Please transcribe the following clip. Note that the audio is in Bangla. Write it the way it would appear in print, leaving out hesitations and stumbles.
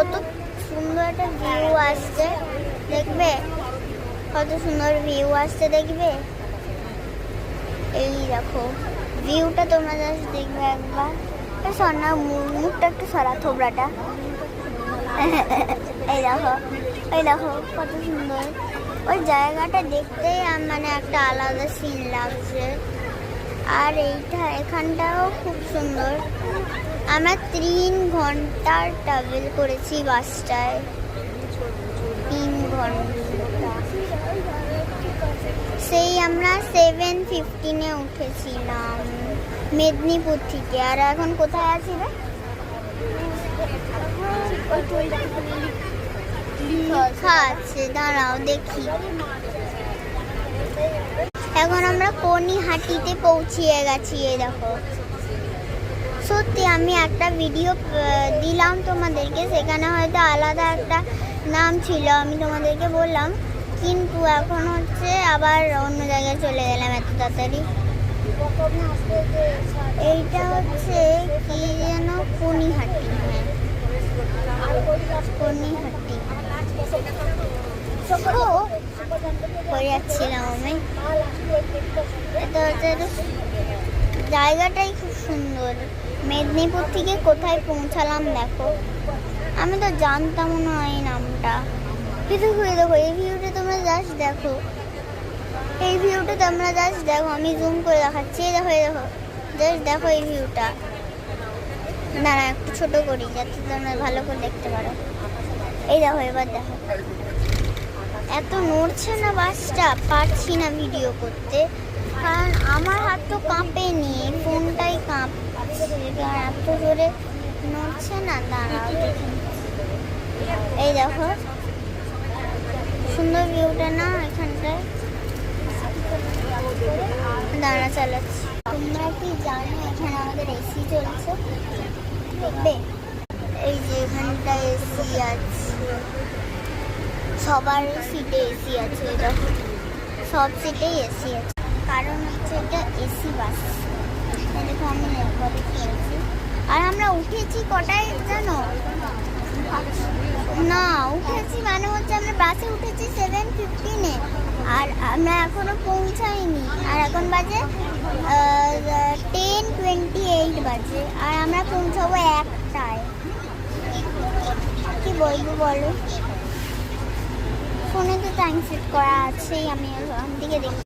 কত সুন্দর একটা ভিউ আসছে, দেখবে কত সুন্দর ভিউ আসছে, দেখবে এই দেখো ভিউটা তোমরা জাস্ট দেখবে একবার। সন্না মুখটা একটু সরা, থোবড়াটা এই দেখো, এই দেখো কত সুন্দর। ওই জায়গাটা দেখতেই মানে একটা আলাদা সিন লাগছে। আর এখানটাও খুব সুন্দর। আমরা 3 ঘন্টার ট্রাভেল করেছি বাসটায়, 3 ঘন্টা। সেই আমরা 7:15 উঠেছিলাম মেদিনীপুর থেকে। আর এখন কোথায় আছি রে? লেখা আছে, দাঁড়াও দেখি। এখন আমরা কনিহাটিতে পৌঁছিয়ে গেছি। এই দেখো, সত্যি আমি একটা ভিডিও দিলাম তোমাদেরকে, সেখানে হয়তো আলাদা একটা নাম ছিল, আমি তোমাদেরকে বললাম, কিন্তু এখন হচ্ছে আবার অন্য জায়গায় চলে গেলাম এত তাড়াতাড়ি। এইটা হচ্ছে কি যেন, কনিহাটি। হ্যাঁ, কনিহাটি করে যাচ্ছিলাম আমি। এটা হচ্ছে জায়গাটাই খুব সুন্দর। মেদিনীপুর থেকে কোথায় পৌঁছালাম দেখো, আমি তো জানতাম না এই নামটা। কিন্তু ঘুরে দেখো এই ভিউটা তোমরা জাস্ট দেখো, এই ভিউটা তোমরা জাস্ট দেখো। আমি জুম করে দেখাচ্ছি, দেখো এই দেখো, জাস্ট দেখো এই ভিউটা। দাঁড়া একটু ছোট করি যাতে তোমরা ভালো করে দেখতে পারো। এই দেখো, এবার দেখো এত নড়ছে না বাসটা, পারছি না ভিডিও করতে, কারণ আমার হাত তো কাঁপেনি, ফোনটাই কাঁপছে, এত জোরে নড়ছে না। দাঁড়াও দেখি, এই দেখো সুন্দর ভিউটা না এখানটায়। দাঁড়া চালাচ্ছি। তোমরা কি জানো এখানে আমাদের এসি চলছে? দেখবে এই যে এখানটায় এসি আছে, সবার সিটে এসি আছে, দেখো সব সিটেই এসি আছে, কারণ হচ্ছে এটা এসি বাস। দেখো আমি একবারে খেয়েছি। আর আমরা উঠেছি কটায় জানো? না, উঠেছি মানে হচ্ছে আমরা বাসে উঠেছি 7:15-এ, আর আমরা এখনো পৌঁছাইনি। আর এখন বাজে 10:28 বাজে, আর আমরা পৌঁছাবো 1টায়। কি বলবো বলো, ফোনে তো টাইম সেট করা আছেই, আমি ওখান থেকে দেখি।